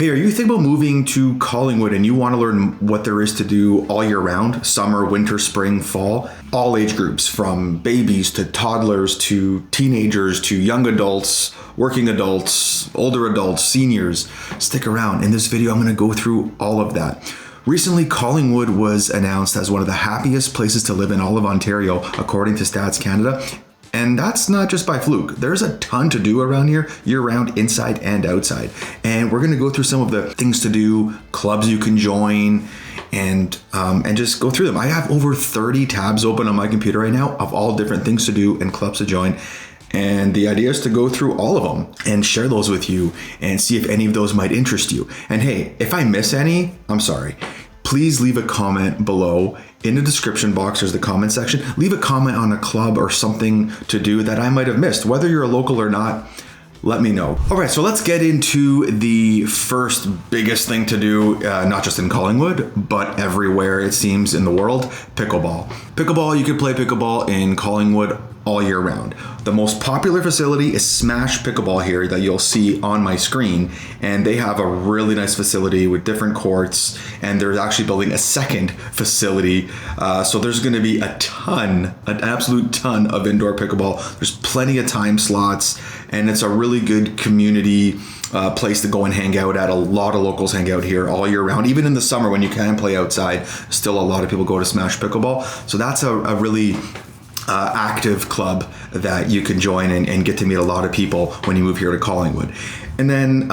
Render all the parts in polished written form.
Hey, are you thinking about moving to Collingwood and you want to learn what there is to do all year round? Summer, winter, spring, fall, all age groups from babies to toddlers to teenagers to young adults, working adults, older adults, seniors. Stick around. In this video, I'm going to go through all of that. Recently, Collingwood was announced as one of the happiest places to live in all of Ontario, according to Stats Canada. And that's not just by fluke. There's a ton to do around here, year-round, inside and outside. And we're gonna go through some of the things to do, clubs you can join, and just go through them. I have over 30 tabs open on my computer right now of all different things to do and clubs to join. And the idea is to go through all of them and share those with you and see if any of those might interest you. And hey, if I miss any, I'm sorry. Please leave a comment below. In the description box, there's the comment section. Leave a comment on a club or something to do that I might have missed. Whether you're a local or not, let me know. All right, so let's get into the first biggest thing to do, not just in Collingwood, but everywhere it seems in the world, pickleball. Pickleball, you can play pickleball in Collingwood all year round. The most popular facility is Smash Pickleball here that you'll see on my screen, and they have a really nice facility with different courts, and they're actually building a second facility. So there's going to be an absolute ton of indoor pickleball. There's plenty of time slots, and it's a really good community place to go and hang out at. A lot of locals hang out here all year round. Even in the summer when you can play outside, still a lot of people go to Smash Pickleball. So that's a really active club that you can join and get to meet a lot of people when you move here to Collingwood. And then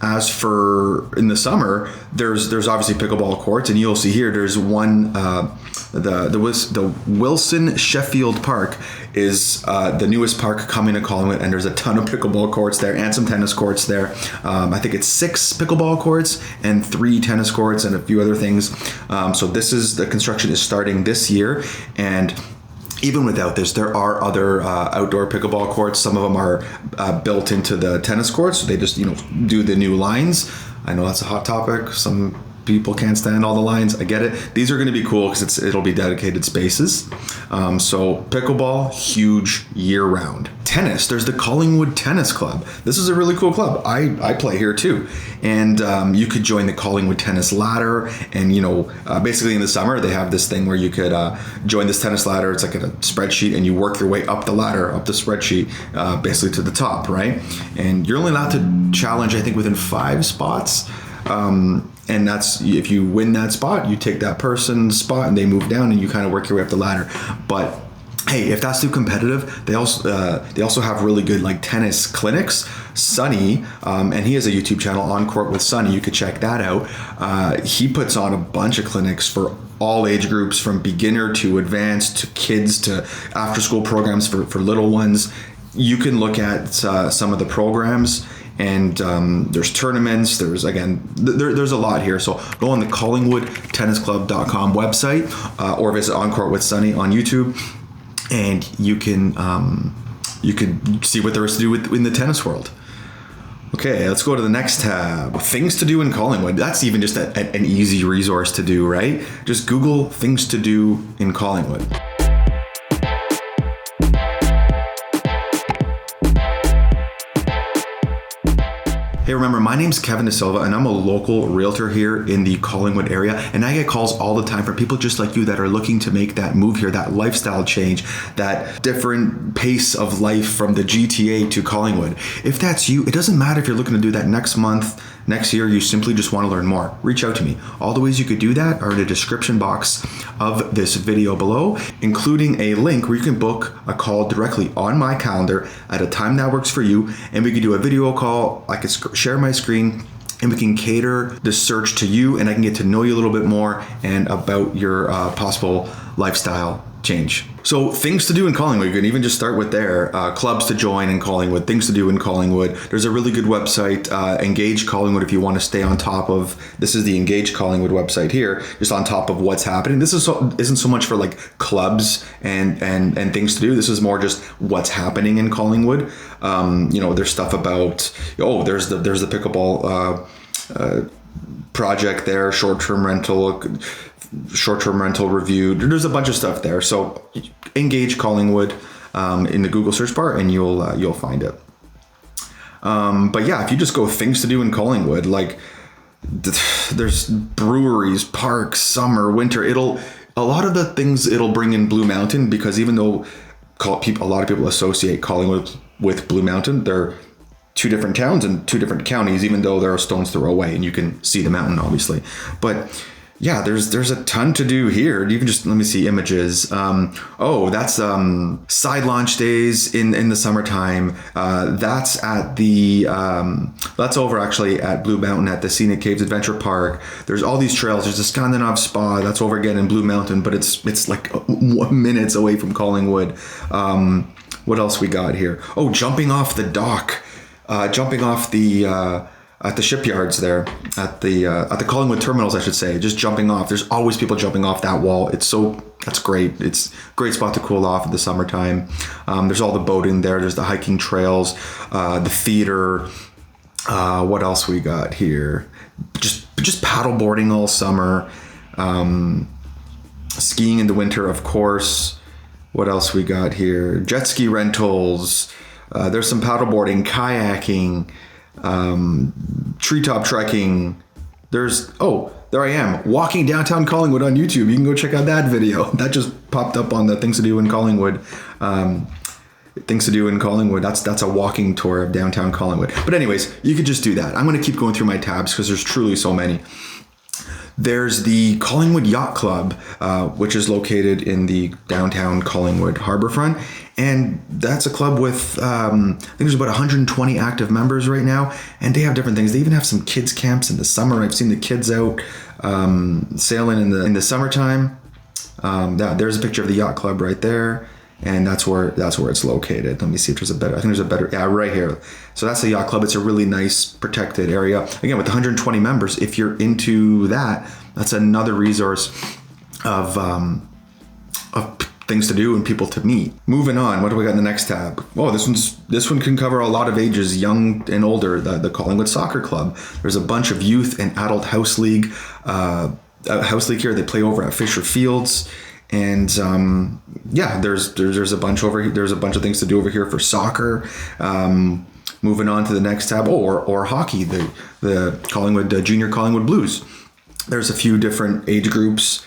as for in the summer, there's obviously pickleball courts, and you'll see here there's one, the Wilson Sheffield Park is the newest park coming to Collingwood, and there's a ton of pickleball courts there and some tennis courts there. I think it's 6 pickleball courts and 3 tennis courts and a few other things. So the construction is starting this year, and even without this, there are other outdoor pickleball courts. Some of them are built into the tennis courts. So they just, do the new lines. I know that's a hot topic. Some people can't stand all the lines. I get it. These are going to be cool because it'll be dedicated spaces. So pickleball, huge year round. Tennis, there's the Collingwood Tennis Club. This is a really cool club. I play here too. And you could join the Collingwood Tennis Ladder. And, basically in the summer, they have this thing where you could join this tennis ladder. It's like a spreadsheet, and you work your way up the ladder, up the spreadsheet, basically to the top, right? And you're only allowed to challenge, I think, within 5 spots. And that's, if you win that spot, you take that person's spot and they move down and you kind of work your way up the ladder. But hey, if that's too competitive, they also have really good tennis clinics. Sonny, and he has a YouTube channel, On Court with Sonny. You could check that out. He puts on a bunch of clinics for all age groups, from beginner to advanced to kids to after school programs for little ones. You can look at some of the programs. And there's tournaments, there's a lot here. So go on the collingwoodtennisclub.com website or visit On Court with Sonny on YouTube, and you can see what there is to do in the tennis world. Okay, let's go to the next tab. Things to do in Collingwood. That's even just an easy resource to do, right? Just Google things to do in Collingwood. Hey, remember, my name's Kevin De Silva, and I'm a local realtor here in the Collingwood area, and I get calls all the time from people just like you that are looking to make that move here, that lifestyle change, that different pace of life from the GTA to Collingwood. If that's you, it doesn't matter if you're looking to do that next month, next year, you simply just want to learn more. Reach out to me. All the ways you could do that are in the description box of this video below, including a link where you can book a call directly on my calendar at a time that works for you, and we can do a video call. I could share my screen, and we can cater the search to you, and I can get to know you a little bit more and about your possible lifestyle change. So things to do in Collingwood, you can even just start with there. Clubs to join in Collingwood, things to do in Collingwood. There's a really good website, Engage Collingwood, if you want to stay on top of, this is the Engage Collingwood website here, just on top of what's happening. This isn't so much for clubs and things to do. This is more just what's happening in Collingwood. There's stuff about, there's the pickleball project there, short-term rental review. There's a bunch of stuff there. So Engage Collingwood in the Google search bar, and you'll find it. But yeah, if you just go things to do in Collingwood, like there's breweries, parks, summer, winter. A lot of the things it'll bring in Blue Mountain, because even though a lot of people associate Collingwood with Blue Mountain, they're two different towns and two different counties, even though they're a stone's throw away and you can see the mountain, obviously. But yeah, there's a ton to do here. You can just, let me see images. That's side launch days in the summertime. That's at that's over actually at Blue Mountain at the Scenic Caves Adventure Park. There's all these trails. There's the Scandinav Spa. That's over again in Blue Mountain, but it's like 1 minute away from Collingwood. What else we got here? Oh, jumping off the dock. Jumping off at the shipyards there, at the Collingwood terminals, I should say, just jumping off. There's always people jumping off that wall. That's great. It's a great spot to cool off in the summertime. There's all the boating there. There's the hiking trails, the theater. What else we got here? Just paddle boarding all summer. Skiing in the winter, of course. What else we got here? Jet ski rentals. There's some paddleboarding, kayaking, treetop trekking. There I am walking downtown Collingwood on YouTube. You can go check out that video. That just popped up on the things to do in Collingwood. Things to do in Collingwood. That's a walking tour of downtown Collingwood. But anyways, you could just do that. I'm going to keep going through my tabs because there's truly so many. There's the Collingwood Yacht Club, which is located in the downtown Collingwood harborfront. And that's a club with, I think there's about 120 active members right now. And they have different things. They even have some kids camps in the summer. I've seen the kids out sailing in the summertime. There's a picture of the Yacht Club right there. And that's where it's located. Let me see if there's a better, I think there's a better, yeah, right here. So that's the Yacht Club. It's a really nice protected area. Again, with 120 members, if you're into that, that's another resource of things to do and people to meet. Moving on, what do we got in the next tab? Oh, this one can cover a lot of ages, young and older. The Collingwood Soccer Club. There's a bunch of youth and adult house league here. They play over at Fisher Fields. And there's a bunch over here. There's a bunch of things to do over here for soccer. Moving on to the next tab, or hockey, the Collingwood Junior Collingwood Blues. There's a few different age groups.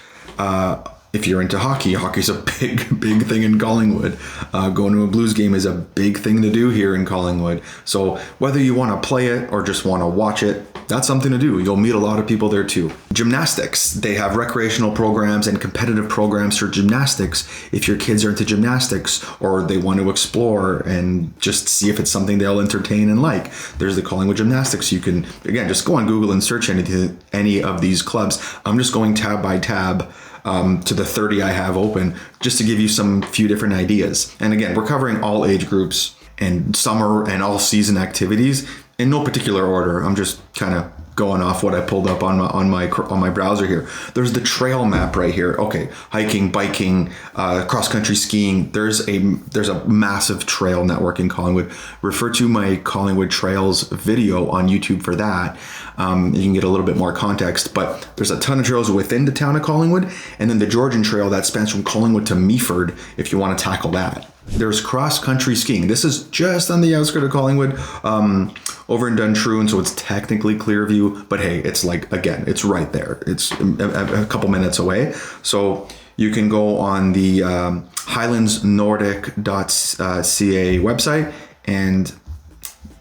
If you're into hockey's a big thing in Collingwood. Going to a Blues game is a big thing to do here in Collingwood. So whether you want to play it or just want to watch it, that's something to do. You'll meet a lot of people there too. Gymnastics. They have recreational programs and competitive programs for gymnastics. If your kids are into gymnastics or they want to explore and just see if it's something they'll entertain and like, there's the Collingwood Gymnastics. You can, again, just go on Google and search any of these clubs. I'm just going tab by tab to the 30 I have open just to give you some few different ideas. And again, we're covering all age groups and summer and all season activities in no particular order. I'm just kind of going off what I pulled up on my browser here. There's the trail map right here. Okay, hiking, biking, cross-country skiing. There's a massive trail network in Collingwood. Refer to my Collingwood Trails video on YouTube for that. You can get a little bit more context, but there's a ton of trails within the town of Collingwood, and then the Georgian Trail that spans from Collingwood to Meaford if you want to tackle that. There's cross-country skiing. This is just on the outskirts of Collingwood, over in Duntroon, so it's technically Clearview, but hey, it's like, again, it's right there. It's a couple minutes away. So you can go on the highlandsnordic.ca website and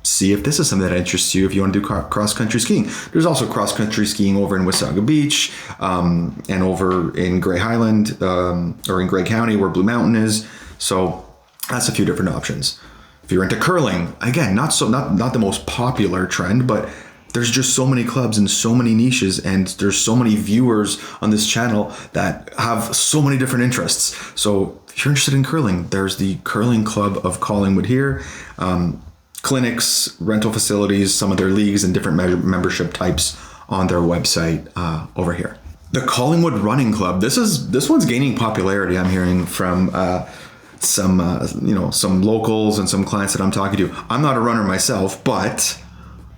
see if this is something that interests you if you want to do cross-country skiing. There's also cross-country skiing over in Wasaga Beach and over in Grey Highland or in Grey County where Blue Mountain is. So that's a few different options. If you're into curling, again, not the most popular trend, but there's just so many clubs and so many niches, and there's so many viewers on this channel that have so many different interests. So if you're interested in curling, there's the Curling Club of Collingwood here. Clinics, rental facilities, some of their leagues and different membership types on their website over here. The Collingwood Running Club. This one's gaining popularity. I'm hearing from some locals and some clients that I'm talking to. I'm not a runner myself, but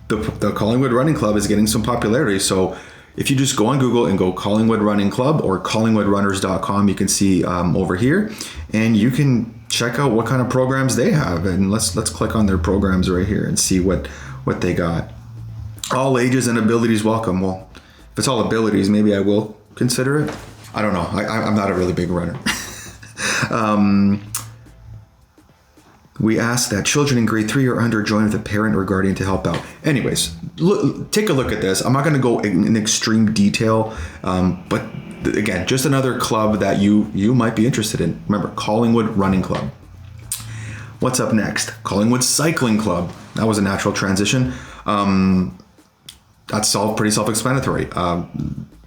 the Collingwood Running Club is getting some popularity. So if you just go on Google and go Collingwood Running Club or collingwoodrunners.com, you can see over here, and you can check out what kind of programs they have. And let's click on their programs right here and see what they got. All ages and abilities welcome. Well, if it's all abilities, maybe I will consider it. I don't know. I'm not a really big runner. We ask that children in grade 3 or under join with a parent or guardian to help out. Anyways, take a look at this. I'm not going to go in extreme detail, but again, just another club that you might be interested in. Remember, Collingwood Running Club. What's up next? Collingwood Cycling Club. That was a natural transition. That's pretty self-explanatory.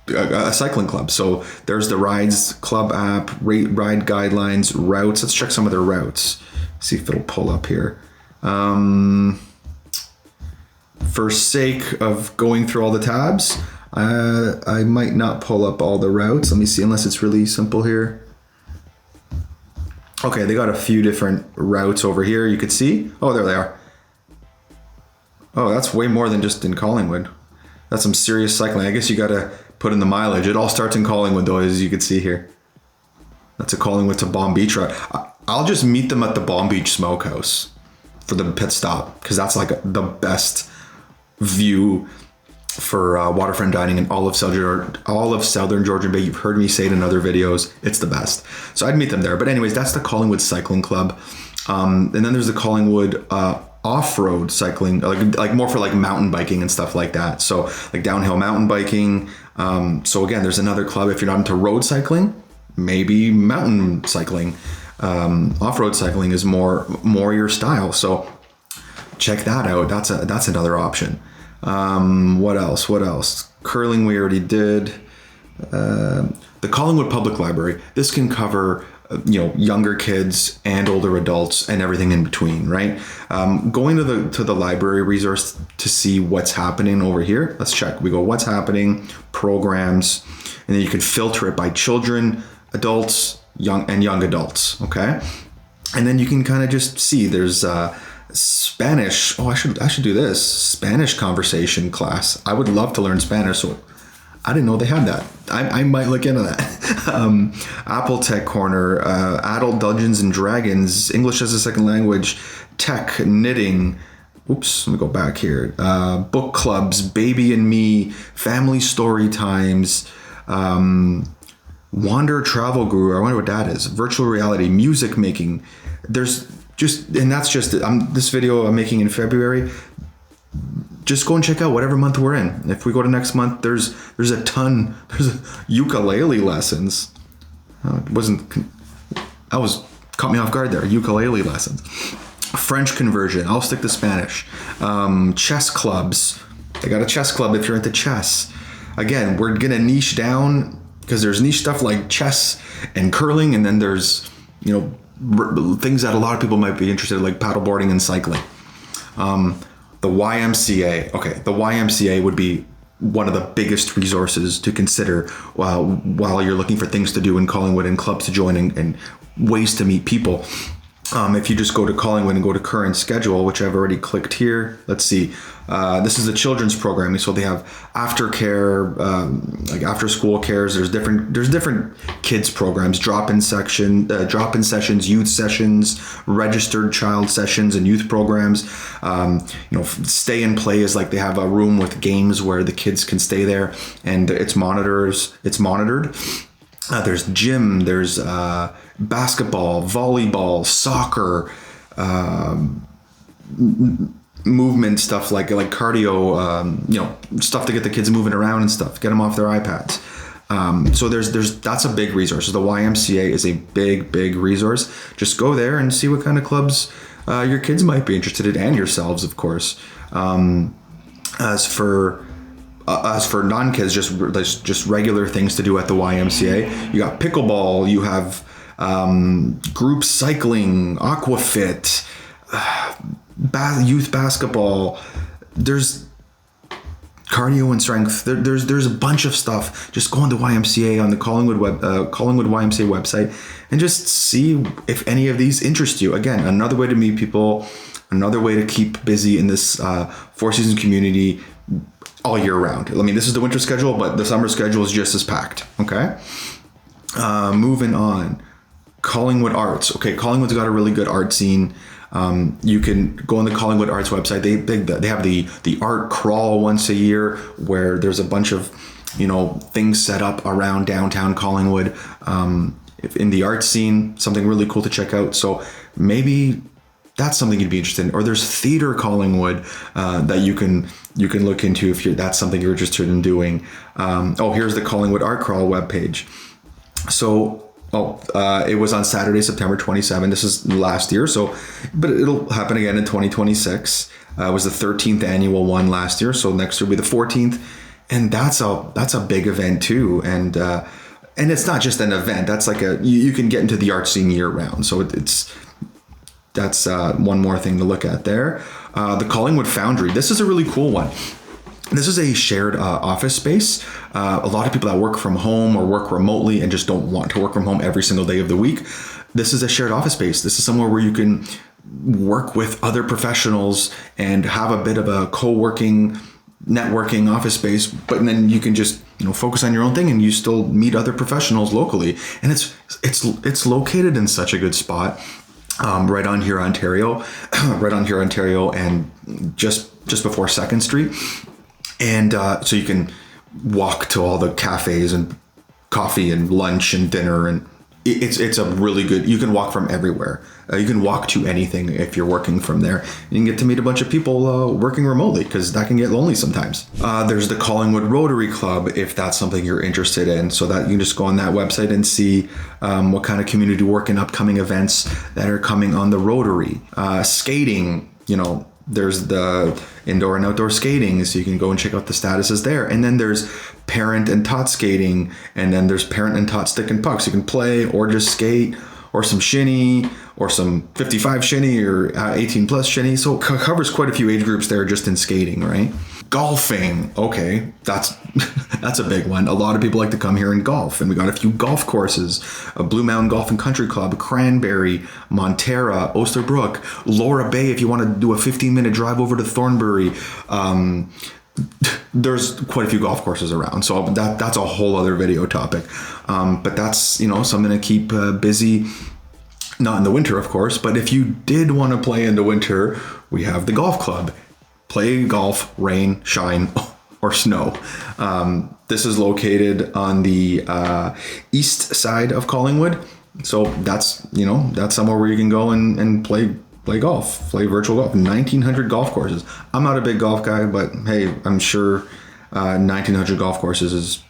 A cycling club. So there's the Rides Club app, ride guidelines, routes. Let's check some of their routes. See if it'll pull up here. For sake of going through all the tabs, I might not pull up all the routes. Let me see, unless it's really simple here. Okay, they got a few different routes over here. You could see. Oh, there they are. Oh, that's way more than just in Collingwood. That's some serious cycling. I guess you got to put in the mileage. It all starts in Collingwood, though, as you can see here. That's a Collingwood to Bomb Beach route. I'll just meet them at the Bomb Beach Smokehouse for the pit stop, because that's like the best view for waterfront dining in all of Southern Georgian Bay. You've heard me say it in other videos. It's the best. So I'd meet them there. But anyways, that's the Collingwood Cycling Club. And then there's the Collingwood off-road cycling, like more for like mountain biking and stuff like that. So like downhill mountain biking. So again, there's another club. If you're not into road cycling, maybe mountain cycling. Off-road cycling is more your style. So check that out. That's another option. What else? Curling we already did. The Collingwood Public Library. This can cover younger kids and older adults and everything in between, right? Going to the library resource to see what's happening over here. Let's check. We go what's happening, programs, and then you can filter it by children, adults, young adults. Okay, and then you can kind of just see there's Spanish. Oh, I should do this Spanish conversation class. I would love to learn Spanish. So I didn't know they had that. I might look into that. Apple Tech Corner, Adult Dungeons and Dragons, English as a Second Language, Tech, Knitting. Oops, let me go back here. Book clubs, Baby and Me, Family Story Times, Wander Travel Guru. I wonder what that is. Virtual reality, music making. There's just, and that's just this video I'm making in February. Just go and check out whatever month we're in. If we go to next month, there's a ton. There's ukulele lessons. Caught me off guard there. Ukulele lessons. French conversion. I'll stick to Spanish. Chess clubs. They got a chess club if you're into chess. Again, we're gonna niche down because there's niche stuff like chess and curling, and then there's things that a lot of people might be interested in, like paddleboarding and cycling. The YMCA. Okay, the YMCA would be one of the biggest resources to consider while you're looking for things to do in Collingwood and clubs to join and ways to meet people. If you just go to Collingwood and go to current schedule, which I've already clicked here, let's see. This is the children's programming, so they have aftercare, like after school cares. There's different kids programs, drop-in sessions, youth sessions, registered child sessions, and youth programs. Stay and play is like they have a room with games where the kids can stay there, and it's monitored. There's gym. There's basketball, volleyball, soccer, movement stuff like cardio, stuff to get the kids moving around and stuff, get them off their iPads. So that's a big resource. So the YMCA is a big resource. Just go there and see what kind of clubs your kids might be interested in, and yourselves, of course. As for non-kids, just regular things to do at the YMCA. You got pickleball. You have group cycling, aquafit, youth basketball. There's cardio and strength. There's a bunch of stuff. Just go on the YMCA on the Collingwood YMCA website and just see if any of these interest you. Again, another way to meet people, another way to keep busy in this Four Seasons community. all year round. I mean, this is the winter schedule, but the summer schedule is just as packed. Okay. Moving on. Collingwood Arts. Okay, Collingwood's got a really good art scene. You can go on the Collingwood Arts website. They have the art crawl once a year where there's a bunch of, things set up around downtown Collingwood. In the art scene, something really cool to check out. So maybe that's something you'd be interested in. Or there's Theatre Collingwood that you can look into if that's something you're interested in doing. Here's the Collingwood Art Crawl webpage. So, it was on Saturday, September 27. This is last year. But it'll happen again in 2026. It was the 13th annual one last year. So next year will be the 14th. And that's a big event too. And it's not just an event. That's like you can get into the art scene year round. So that's one more thing to look at there. The Collingwood Foundry. This is a really cool one. This is a shared office space. A lot of people that work from home or work remotely and just don't want to work from home every single day of the week. This is a shared office space. This is somewhere where you can work with other professionals and have a bit of a co-working, networking office space, but then you can just focus on your own thing and you still meet other professionals locally. And it's located in such a good spot, right on here, Ontario, and just before 2nd Street. And so you can walk to all the cafes and coffee and lunch and dinner, and it's a really good. You can walk from everywhere. You can walk to anything if you're working from there. You can get to meet a bunch of people working remotely, because that can get lonely sometimes. There's the Collingwood Rotary Club, if that's something you're interested in. So that you can just go on that website and see what kind of community work and upcoming events that are coming on the Rotary. Skating, there's the indoor and outdoor skating, so you can go and check out the statuses there. And then there's parent and tot skating, and then there's parent and tot stick and pucks. You can play or just skate, or some shinny, or some 55 shinny, or 18 plus shinny. So it covers quite a few age groups there just in skating, right? Golfing. Okay, that's a big one. A lot of people like to come here and golf, and we got a few golf courses: Blue Mountain Golf and Country Club, Cranberry, Montera, Osterbrook, Laura Bay. If you want to do a 15-minute drive over to Thornbury, there's quite a few golf courses around. So that's a whole other video topic. But that's something to keep busy. Not in the winter, of course, but if you did want to play in the winter, we have the golf club. Play golf, rain, shine, or snow. This is located on the east side of Collingwood. So that's somewhere where you can go and play golf, play virtual golf. 1,900 golf courses. I'm not a big golf guy, but hey, I'm sure 1,900 golf courses is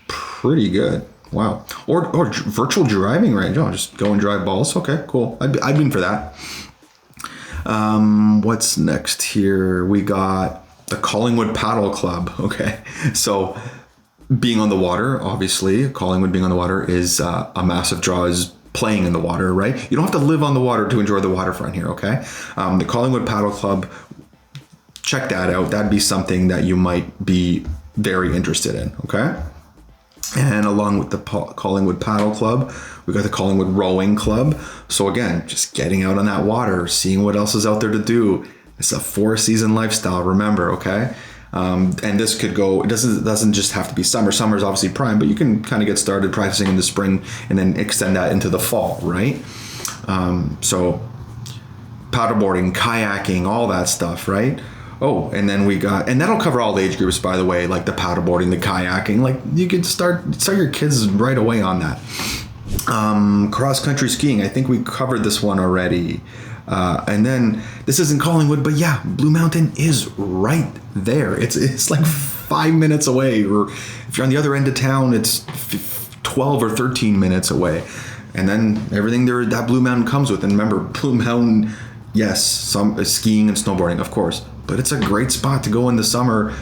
pretty good. Wow. Or virtual driving range. Oh, just go and drive balls. Okay, cool. I'd been for that. What's next here? We got the Collingwood Paddle Club. Okay. So being on the water, obviously, Collingwood being on the water is a massive draw, is playing in the water, right? You don't have to live on the water to enjoy the waterfront here, okay? The Collingwood Paddle Club, check that out. That'd be something that you might be very interested in, okay? And along with the Collingwood Paddle Club, we got the Collingwood Rowing Club. So again, just getting out on that water, seeing what else is out there to do. It's a 4-season lifestyle, remember, okay? And this could go, it doesn't just have to be summer. Summer is obviously prime, but you can kind of get started practicing in the spring and then extend that into the fall, right? So paddleboarding, kayaking, all that stuff, right? Oh, and then and that'll cover all age groups, by the way, like the paddleboarding, the kayaking. Like you can start your kids right away on that. Cross country skiing. I think we covered this one already. And then this isn't Collingwood, but yeah, Blue Mountain is right there. It's like 5 minutes away, or if you're on the other end of town, it's 12 or 13 minutes away. And then everything there that Blue Mountain comes with. And remember, Blue Mountain, yes, some skiing and snowboarding, of course, but it's a great spot to go in the summer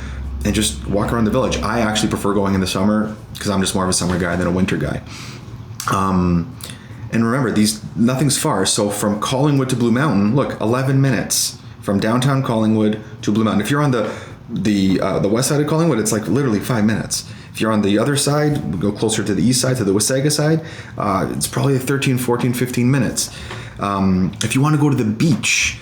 and just walk around the village. I actually prefer going in the summer because I'm just more of a summer guy than a winter guy. And remember, nothing's far. So from Collingwood to Blue Mountain, look, 11 minutes from downtown Collingwood to Blue Mountain. If you're on the west side of Collingwood, it's like literally 5 minutes. If you're on the other side, we go closer to the east side, to the Wasaga side, it's probably 13, 14, 15 minutes. If you want to go to the beach,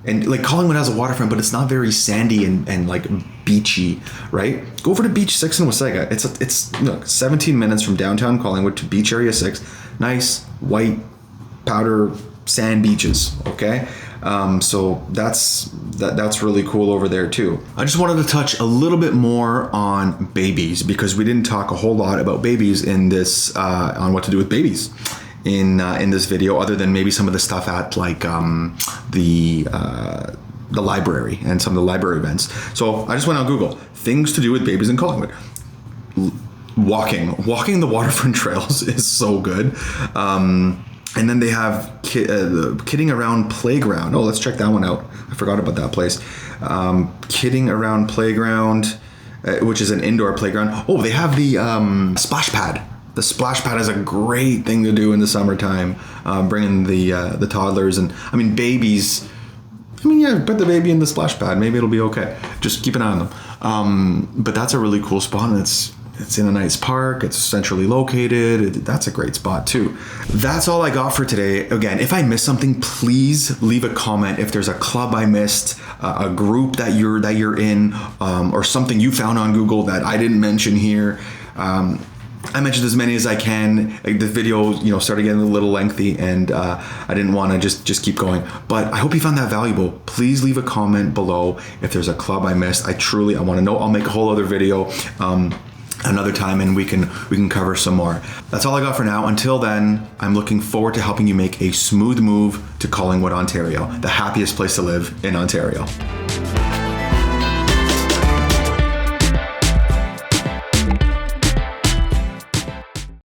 And like Collingwood has a waterfront, but it's not very sandy and like beachy, right? Go over to Beach 6 in Wasaga. It's 17 minutes from downtown Collingwood to Beach Area 6. Nice white powder sand beaches, okay? So that's really cool over there too. I just wanted to touch a little bit more on babies because we didn't talk a whole lot about babies in this on what to do with babies in this video, other than maybe some of the stuff at like the library and some of the library events. So I just went on Google, things to do with babies in Collingwood. Walking the waterfront trails is so good. And then they have Kidding Around Playground. Oh, let's check that one out. I forgot about that place. Kidding Around Playground, which is an indoor playground. Oh, they have the splash pad. The splash pad is a great thing to do in the summertime. Bringing the toddlers and, I mean, babies. I mean, yeah, put the baby in the splash pad. Maybe it'll be okay. Just keep an eye on them. But that's a really cool spot, and it's in a nice park. It's centrally located. That's a great spot too. That's all I got for today. Again, if I missed something, please leave a comment. If there's a club I missed, a group that you're in, or something you found on Google that I didn't mention here. I mentioned as many as I can. Like, the video, started getting a little lengthy, and I didn't want to just keep going. But I hope you found that valuable. Please leave a comment below if there's a club I missed. I want to know. I'll make a whole other video another time, and we can cover some more. That's all I got for now. Until then, I'm looking forward to helping you make a smooth move to Collingwood, Ontario, the happiest place to live in Ontario.